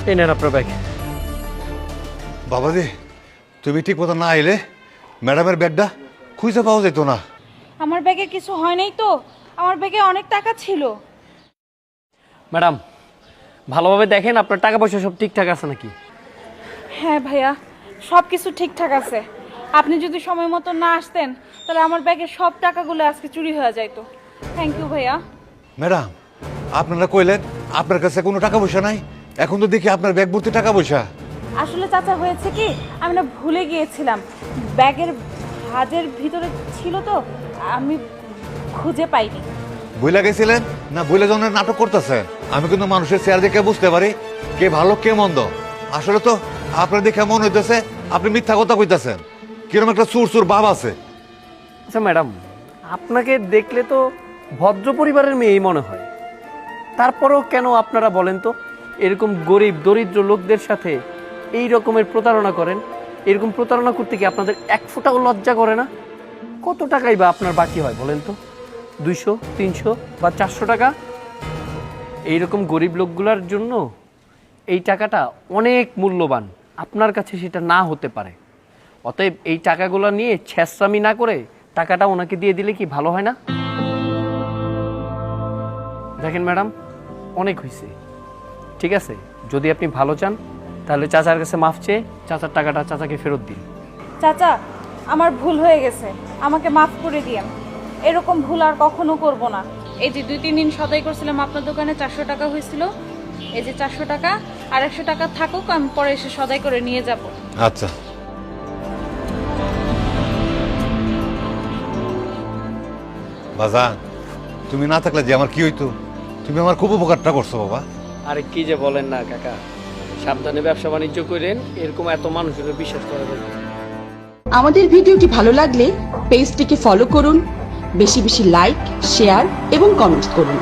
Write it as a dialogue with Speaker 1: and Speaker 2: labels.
Speaker 1: এই নেন আপনার ব্যাগ।
Speaker 2: বাবাজি, তুমি ঠিক মতো না এলে ম্যাডামের ব্যাগটা খুঁজে পাওয়া যেত না।
Speaker 3: আমার ব্যাগে কিছু হয় নাই তো, আমার ব্যাগে অনেক টাকা ছিল।
Speaker 1: ম্যাডাম, ভালোভাবে দেখেন আপনার টাকা পয়সা সব ঠিকঠাক আছে নাকি।
Speaker 3: হ্যাঁ ভাইয়া, সব কিছু ঠিকঠাক আছে। আপনি যদি সময় মতো না আসতেন তাহলে আমার ব্যাগের সব টাকাগুলো আজকে চুরি হয়ে যাইতো। থ্যাংক ইউ ভাইয়া।
Speaker 2: ম্যাডাম, আপনারা কইলেন আপনার কাছে কোনো টাকা পয়সা নাই, এখন তো দেখি আপনার ব্যাগ ভর্তি টাকা পয়সা।
Speaker 3: আসলে চাচা হয়েছে কি, আমি না ভুলে গিয়েছিলাম, ব্যাগের ভাঁজের ভিতরে ছিল তো, আমি খুঁজে পাইনি।
Speaker 2: বইলা গেছিলেন না বইলা জনের নাটক করতেছেন? আমি কিন্তু মানুষের চেয়ার দেখে বুঝতে পারি কে ভালো কে মন্দ। আসলে তো আপনার দেখে মনে হইতেছে আপনি মিথ্যা কথা কইতাছেন, কিরকম একটা চুর চুর ভাব আছে।
Speaker 1: আচ্ছা ম্যাডাম, আপনাকে দেখলে তো ভদ্র পরিবারের মেয়েই মনে হয়, তারপরেও কেন আপনারা বলেন তো এরকম গরিব দরিদ্র লোকদের সাথে এই রকমের প্রতারণা করেন? এরকম প্রতারণা করতে কি আপনাদের এক ফোঁটাও লজ্জা করে না? কত টাকাই বা আপনার বাকি হয় বলেন তো? 200, 300 বা 400 টাকা? এইরকম গরিব লোকগুলোর জন্য এই টাকাটা অনেক মূল্যবান, আপনার কাছে সেটা না হতে পারে। অতএব এই টাকাগুলো নিয়ে ছেঁচড়ামি না করে টাকাটা ওনাকে দিয়ে দিলে কি ভালো হয় না? দেখেন ম্যাডাম, অনেক হয়েছে, ঠিক আছে? যদি আপনি ভালো চান তাহলে চাচার কাছে মাফ চেয়ে চাচার টাকাটা চাচাকে ফেরত দিন।
Speaker 3: চাচা, আমার ভুল হয়ে গেছে, আমাকে মাফ করে দিয়েন। এরকম ভুল আর কখনো করব না। এই যে 2-3 দিন সদাই করছিলাম আপনার দোকানে, 400 টাকা হয়েছিল, এই যে 400 টাকা, আর 100 টাকা থাকুক, আমি পরে এসে সদাই করে নিয়ে যাব।
Speaker 2: আচ্ছা, বাজান, তুমি না থাকলে যে আমার কি হইতো? তুমি আমার খুব উপকারটা করছো বাবা।
Speaker 1: আরে কি যে বলেন না কাকা, সাবধানে ব্যবসা বাণিজ্য করেন, এরকম এত মানুষের বিশ্বাস করা যায় না।
Speaker 4: আমাদের ভিডিওটি ভালো লাগলে পেজটিকে ফলো করুন, বেশি বেশি লাইক, শেয়ার এবং কমেন্ট করুন।